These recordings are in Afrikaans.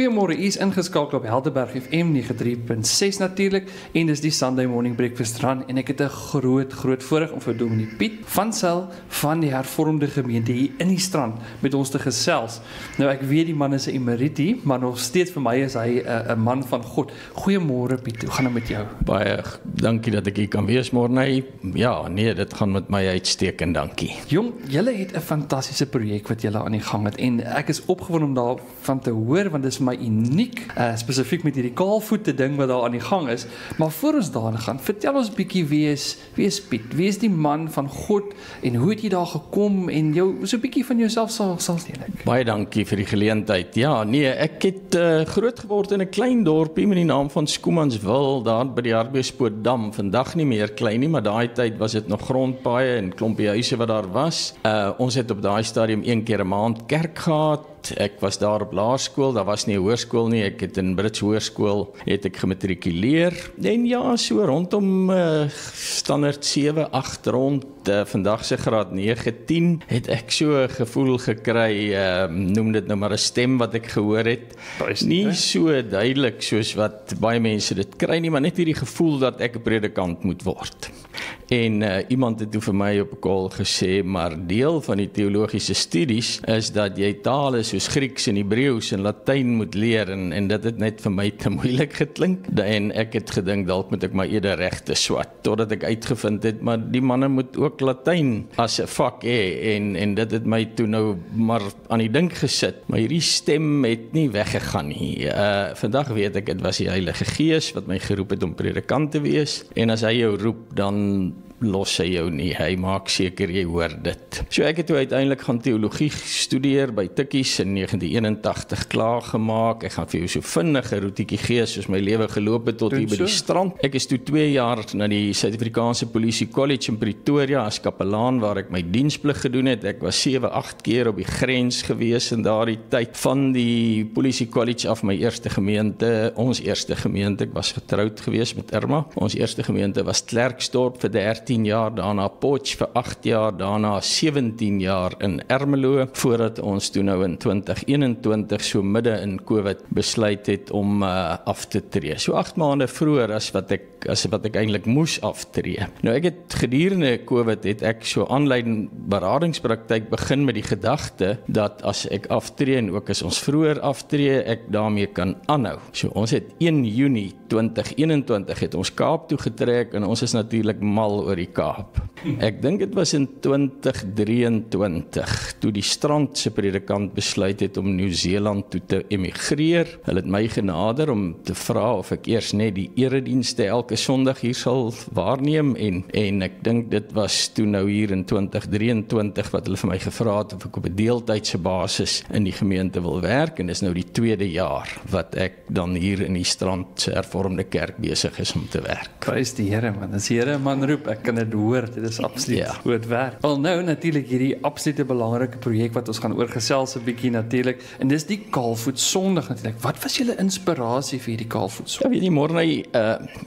Goeiemôre, u is ingeskakel op Helderberg FM 93.6 natuurlik en dis die Sunday Morning Breakfast run en ek het 'n groot voorreg om vir Dominee Piet van Sail van die Hervormde Gemeente hier in die Strand met ons te gesels. Nou ek weet die man is 'n emeritie, maar nog steeds vir my is hy 'n man van God. Goeiemôre Piet, hoe gaan dit met jou? Baie dankie dat ek hier kan wees môre. Ja, nee, dit gaan met my uitstekend, dankie. Jong, julle het 'n fantastiese projek wat julle aan die gang het en ek is opgewonde om daarvan te hoor want dit is my uniek, spesifiek met hierdie kaalvoete ding wat daar aan die gang is. Maar voor ons daarin gaan, vertel ons bietjie wie is Piet? Wie is die man van God en hoe het jy daar gekom en jou so bietjie van jouself sal deel ek? Baie dankie vir die geleentheid. Ja, nee, ek het groot geword in 'n klein dorpie met die naam van Schoemanswil, daar by die Hartbeespoortdam. Vandag nie meer klein nie, maar daai tyd was dit nog grondpaaie en klompie huise wat daar was. Ons het op daai stadium 1 keer 'n maand kerk gehad. Ek was daar op laerskool, daar was nie 'n hoërskool nie, ek het in Brits Hoërskool het ek gematrikuleer. En ja, so rondom standaard 7, 8 rond, vandag se graad 9, 10, het ek so 'n gevoel gekry, noem dit nou maar 'n stem wat ek gehoor het. Nie so duidelik soos wat baie mense dit kry nie, maar net hierdie gevoel dat ek 'n predikant moet word. En iemand het toe vir my op 'n call gesê, maar deel van die teologiese studies is dat jy tale soos Grieks en Hebreëus en Latyn moet leer en dit het net vir my te moeilik geklink en ek het gedink dalk moet ek maar eerder regte swat totdat ek uitgevind het, maar die manne moet ook Latyn as 'n vak hê en dit het my toe nou maar aan die dink gesit, maar hierdie stem het nie weggegaan nie. Vandag weet ek dit was die Heilige Gees wat my geroep het om predikant te wees en as hy jou roep dan los hy jou nie, hy maak seker jy hoor dit. So ek het toe uiteindelik gaan teologie studeer by Tikkies in 1981 klaargemaak. Ek gaan vir jou so vinnig 'n roetjie gee soos my lewe geloop het tot hier by die strand. Ek is toe 2 jaar na die Suid-Afrikaanse Polisie College in Pretoria as kapelaan waar ek my diensplig gedoen het. Ek was 7, 8 keer op die grens gewees in daardie tyd van die Polisie College af my eerste gemeente, ons eerste gemeente, ek was getroud gewees met Irma. Ons eerste gemeente was Klerksdorp vir 13 jaar, daarna Potch vir 8 jaar, daarna 17 jaar in Ermelo, voordat ons toe nou in 2021 so midde in COVID besluit het om af te tree. So 8 maande vroeër as wat ek eintlik moes aftree. Nou ek het gedurende COVID het ek so aanlyn beradingspraktyk begin met die gedagte dat as ek aftree en ook as ons vroeër aftree, ek daarmee kan aanhou. So ons het 1 Junie 2021 het ons Kaap toe getrek en ons is natuurlik mal oor die Kaap. Ek dink dit was in 2023 toe die Strandse predikant besluit het om Nieu-Seeland toe te emigreer. Hulle het my genader om te vra of ek eers net die eredienste elke Sondag hier sal waarneem en ek dink dit was toe nou hier in 2023 wat hulle vir my gevra het of ek op 'n deeltydse basis in die gemeente wil werk en dis nou die 2de jaar wat ek dan hier in die Strandse Hervormde Kerk besig is om te werk. Prys die Here man, as die Here man roep, ek kan dit hoor, dit is absoluut goed werk. Wel nou natuurlik hierdie absolute belangrike projek wat ons gaan oorgesels 'n bietjie natuurlik en dis die Kaalvoet Sondag natuurlik. Wat was julle inspirasie vir hierdie Kaalvoet Sondag? Ja, weet jy môre,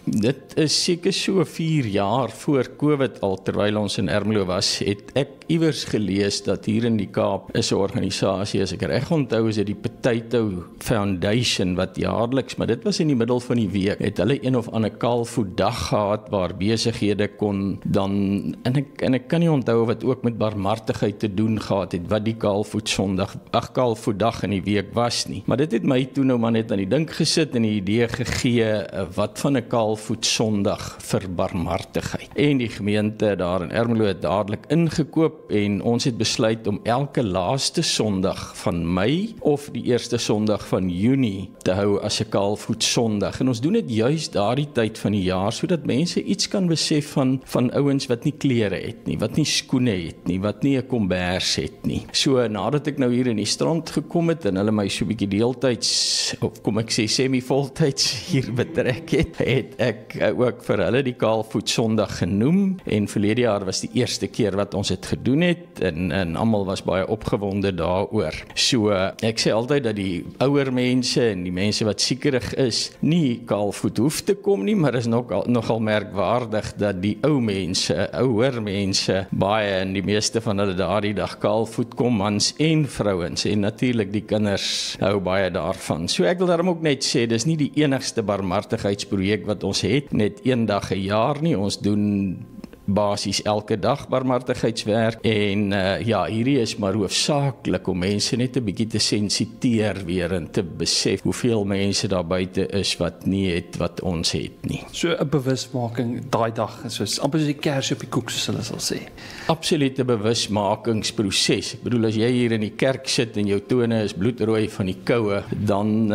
dit is seker so 4 jaar voor COVID al terwyl ons in Ermelo was, het ek iewers gelees dat hier in die Kaap is 'n organisasie, as ek reg onthou, is dit die Potato Foundation wat jaarliks, maar dit was in die middel van die week, het hulle een of ander Kaalvoetdag gehad waar besighede kon dan en ek kan nie onthou wat ook met barmhartigheid te doen gehad het wat die Kaalvoetdag in die week was nie. Maar dit het my toe nou maar net aan die dink gesit en die idee gegee wat van 'n Kaalvoet Sondag vir barmhartigheid. En die gemeente daar in Ermelo het dadelik ingekoop en ons het besluit om elke laaste Sondag van Mei of die eerste Sondag van Junie te hou as 'n Kaalvoet Sondag. En ons doen dit juis daardie tyd van die jaar sodat mense iets kan besef van ouens wat nie klere het nie, wat nie skoene het nie, wat nie 'n kombers het nie. So nadat ek nou hier in die strand gekom het en hulle my so 'n bietjie deeltyds of kom ek sê semi-voltyds hier betrek het ek ook vir hulle die Kaalvoet Sondag genoem en verlede jaar was die eerste keer wat ons het gedoen. gedoen het en almal was baie opgewonde daaroor. So ek sê altyd dat die ouer mense en die mense wat siekerig is, nie kaalvoet hoef te kom nie, maar is nogal merkwaardig dat die ouer mense, baie en die meeste van hulle daardie dag kaalvoet kom, mans en vrouens, en natuurlik die kinders hou baie daarvan. So ek wil daarom ook net sê, dis nie die enigste barmhartigheidsprojek wat ons het, net een dag 'n jaar nie, ons doen basies elke dag barmhartigheidswerk en hierdie is maar hoofsaaklik om mense net 'n bietjie te sensiteer weer en te besef hoeveel mense daar buite is wat nie het wat ons het nie. So 'n bewusmaking daai dag, soos amper soos die kers op die koek, soos hulle sal sê. Absolute bewusmakingsproses. Ek bedoel, as jy hier in die kerk sit en jou tone is bloedrooi van die koue, dan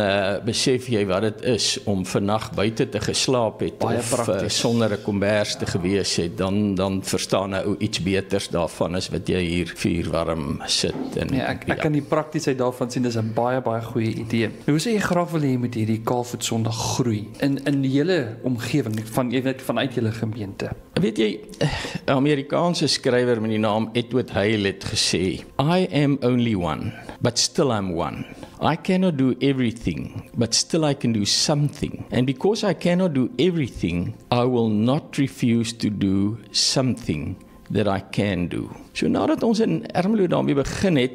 besef jy wat dit is om vannag buite te geslaap het of sonder 'n kombers te gewees het, dan verstaan ou iets beters daarvan as wat jy hier vuurwarm sit. Ek kan die praktiesheid daarvan sien, dis 'n baie goeie idee. Hoe sê jy graag wil hê met hierdie Kaalvoet Sondag groei in die hele omgewing vanuit julle gemeente? Weet jy, 'n Amerikaanse skrywer met die naam Edward Hale het gesê, I am only one, but still I'm one. I cannot do everything, but still I can do something. And because I cannot do everything, I will not refuse to do something that I can do. So nadat ons in Ermelo daarmee begin het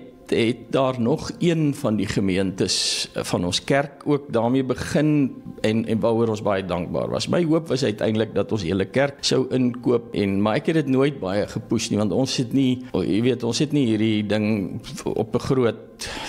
daar nog een van die gemeentes van ons kerk ook daarmee begin en waaroor ons baie dankbaar was. My hoop was uiteindelik dat ons hele kerk sou inkoop maar ek het dit nooit baie gepush nie, want ons het nie, ons het nie hierdie ding op 'n groot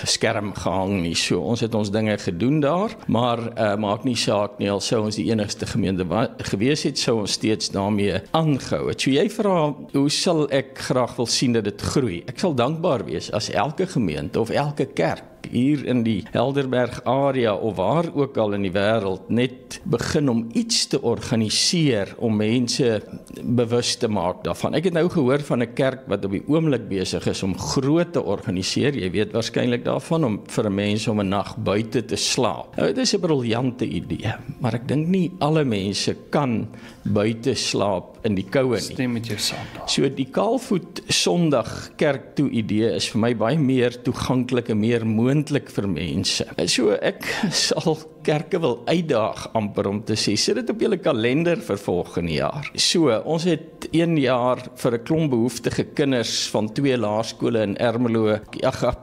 skerm gehang nie, so ons het ons dinge gedoen daar, maar maak nie saak nie, al sou ons die enigste gemeente gewees het, sou ons steeds daarmee aangehou het. So jy vra, hoe sal ek graag wil sien dat dit groei? Ek sal dankbaar wees as elke gemeente of elke kerk hier in die Helderberg area of waar ook al in die wêreld net begin om iets te organiseer om mense bewus te maak daarvan. Ek het nou gehoor van 'n kerk wat op die oomblik besig is om groot te organiseer, jy weet waarskynlik daarvan, om vir 'n mens om 'n nag buite te slaap. Nou, dit is 'n briljante idee, maar ek dink nie alle mense kan buite slaap in die koue nie. Stem met jou saam daar. So die Kaalvoet Sondag kerk toe idee is vir my baie meer toeganklik en meer moontlik vir mense. So ek sal kerke wil uitdaag amper om te sê, sit dit op julle kalender vir volgende jaar. So, ons het 1 jaar vir 'n klomp behoeftige kinders van 2 laerskole in Ermelo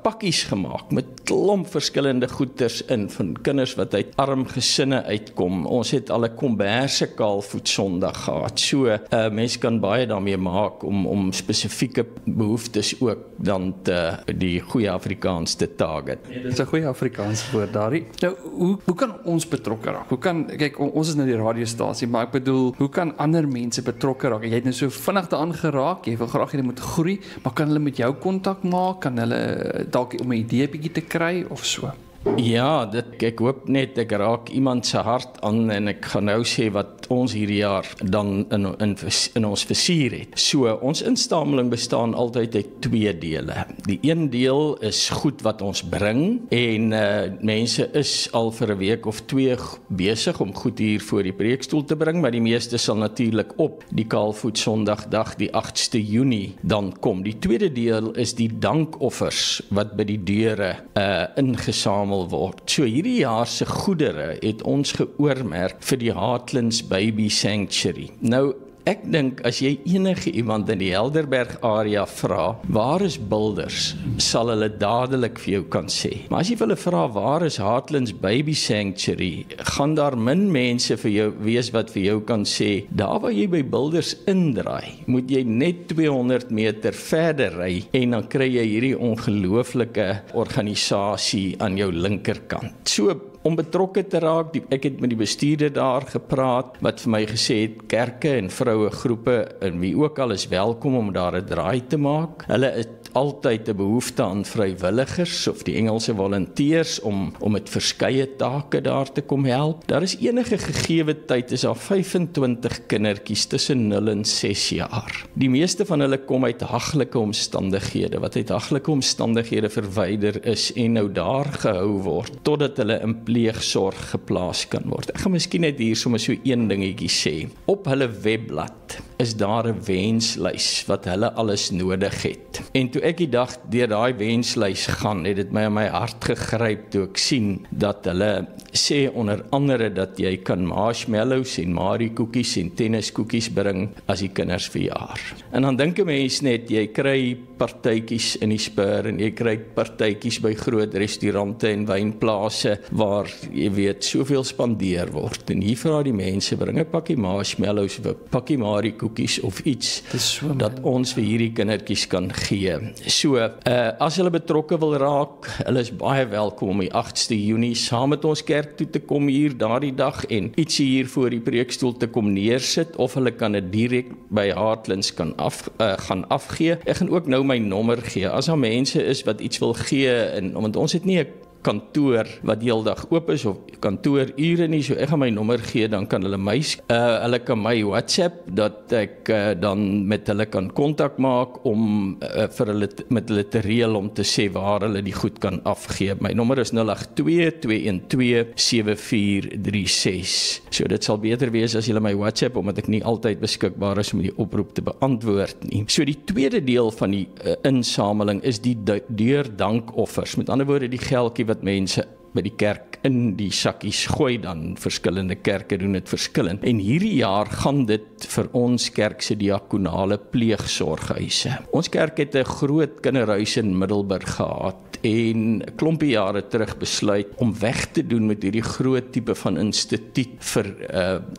pakkies gemaak met klomp verskillende goeders in van kinders wat uit arm gesinne uitkom. Ons het al 'n komberse Kaalvoet Sondag gehad. So, mense kan baie daarmee maak om spesifieke behoeftes ook dan die goeie Afrikaans te target. Dit is 'n goeie Afrikaans woord daarin. Nou, hoe kan ons betrokke raak? Kyk, ons is nou die radiostasie, maar ek bedoel, hoe kan ander mense betrokke raak? Jy het nou so vinnig daaraan geraak, jy wil graag hê dit moet groei, maar kan hulle met jou kontak maak? Kan hulle dalk om 'n idee bietjie te kry of so? Ja, ek hoop net ek raak iemand se hart aan en ek gaan nou sê wat ons hierdie jaar dan in ons versier het. So, ons insameling bestaan altyd uit 2 dele. Die een deel is goed wat ons bring en mense is al vir 'n week of 2 besig om goed hier voor die preekstoel te bring, maar die meeste sal natuurlik op die Kaalvoet Sondagdag die 8ste Junie dan kom. Die tweede deel is die dankoffers wat by die deure ingesamel word. So hierdie jaar se goedere het ons geoormerk vir die Heartlands Baby Sanctuary. Nou, ek dink as jy enige iemand in die Helderberg area vra, waar is Builders, sal hulle dadelik vir jou kan sê. Maar as jy hulle vra, waar is Heartlands Baby Sanctuary, gaan daar min mense vir jou wees wat vir jou kan sê, daar waar jy by Builders indraai, moet jy net 200 meter verder ry en dan kry jy hierdie ongelooflike organisasie aan jou linkerkant. So, om betrokke te raak, ek het met die bestuurder daar gepraat, wat vir my gesê het, kerke en vroue groepe, en wie ook al is welkom om daar 'n draai te maak. Hulle het altyd 'n behoefte aan vrywilligers, of die Engelse volunteers, om met verskeie take daar te kom help. Daar is enige gegewe tyd, is daar 25 kindertjies tussen 0 en 6 jaar. Die meeste van hulle kom uit haglike omstandighede, wat uit haglike omstandighede verwyder is, en nou daar gehou word, totdat hulle in pleegsorg geplaas kan word. Ek gaan miskien net hier sommer so een dingetjie sê. Op hulle webblad is daar 'n wenslys wat hulle alles nodig het. En toe ek die dag deur daai wenslys gaan, het dit my in my hart gegryp toe ek sien dat hulle sê onder andere dat jy kan marshmallows en mariekoekies en tenniskoekies bring as die kinders verjaar. En dan dink 'n mens net, jy kry partytjies in die Spur en jy kry partytjies by groot restaurante en wynplase waar jy weet soveel spandeer word. En hier vra die mense, bring 'n pakkie marshmallows of 'n pakkie mariekoekies of iets dat ons vir hierdie kindertjies kan gee. So, as hulle betrokke wil raak, hulle is baie welkom om die 8de Junie saam met ons kerk toe te kom hier daardie dag en iets hier voor die preekstoel te kom neersit, of hulle kan dit direk by Heartlands gaan afgee. Ek gaan ook nou my nommer gee, as daar mense is wat iets wil gee, en want ons het nie 'n kantoor wat heeldag oop is of kantoorure nie, so ek gaan my nommer gee, dan kan hulle hulle kan my WhatsApp, dat ek dan met hulle kan kontak maak om vir hulle met hulle te reël om te sê waar hulle die goed kan afgee. My nommer is 082-212-7436. So dit sal beter wees as julle my WhatsApp, omdat ek nie altyd beskikbaar is om die oproep te beantwoord nie. So die tweede deel van die insameling is die deurdankoffers. Met ander woorde, die geldjie wat mense by die kerk in die sakkies gooi, dan verskillende kerke doen dit verskillend. En hierdie jaar gaan dit vir ons kerk se diakonale pleegsorghuise. Ons kerk het 'n groot kinderhuis in Middelburg gehad en 'n klompie jare terug besluit om weg te doen met hierdie groot tipe van instituut vir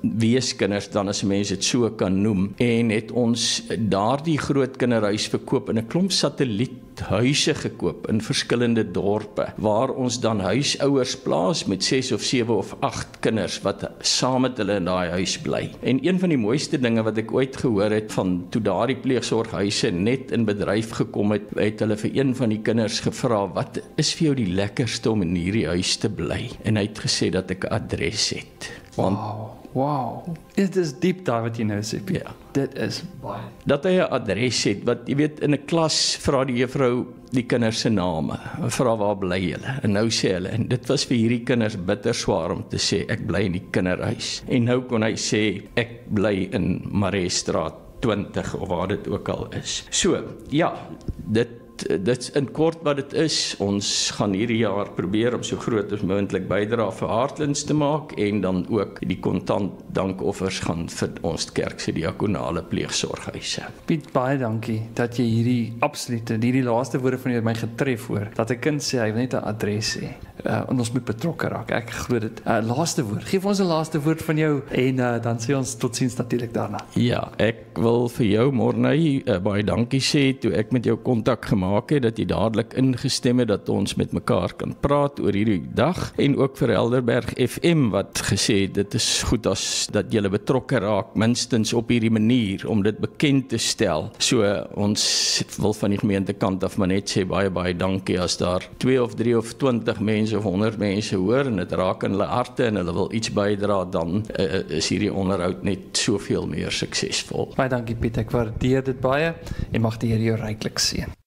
weeskinders, dan as mense dit so kan noem, en het ons daardie groot kinderhuis verkoop in 'n klomp satelliethuise gekoop in verskillende dorpe, waar ons dan huisouers plaas met 6 of 7 of 8 kinders wat saam met hulle in daai huis bly. En een van die mooiste dinge wat ek ooit gehoor het van toe daardie pleegsorghuise net in bedryf gekom het, het hulle vir een van die kinders gevra, wat is vir jou die lekkerste om in hierdie huis te bly? En hy het gesê dat ek 'n adres het. Want Wow. Dit is diep daar wat jy nou sê, Piet. Ja. Dit is baie. Dat hy 'n adres het, wat jy weet, in 'n klas vra die juffrou die kinders se name, vra waar bly julle, en nou sê hulle, en dit was vir hierdie kinders bitter swaar om te sê, ek bly in die kinderhuis, en nou kon hy sê, ek bly in Marestraat 20, of waar dit ook al is. So, ja, dit in kort wat dit is. Ons gaan hierdie jaar probeer om so groot as moontlik bydra vir Heartlands te maak, en dan ook die kontant dankoffers gaan vir ons kerk se diakonale pleegsorghuise. Piet, baie dankie dat jy hierdie laaste woorde van jou my getref hoor, dat 'n kind sê hy wil net 'n adres hê. En ons moet betrokke raak. Ek glo dit. Laaste woord. Geef ons 'n laaste woord van jou, en dan sê ons totsiens natuurlik daarna. Ja, ek wil vir jou, Morney, baie dankie sê toe ek met jou kontak gemaak het, dat jy dadelik ingestem het dat ons met mekaar kan praat oor hierdie dag, en ook vir Helderberg FM wat gesê het, dit is goed as dat julle betrokke raak, minstens op hierdie manier, om dit bekend te stel. So, ons wil van die gemeentekant af maar net sê baie dankie as daar 2 of 3 of 20 mense of 100 mense hoor, en dit raak in hulle harte, en hulle wil iets bydra, dan is hierdie onderhoud net soveel meer suksesvol. Baie dankie, Piet, ek waardeer dit baie, en mag die Here jou ryklik seën.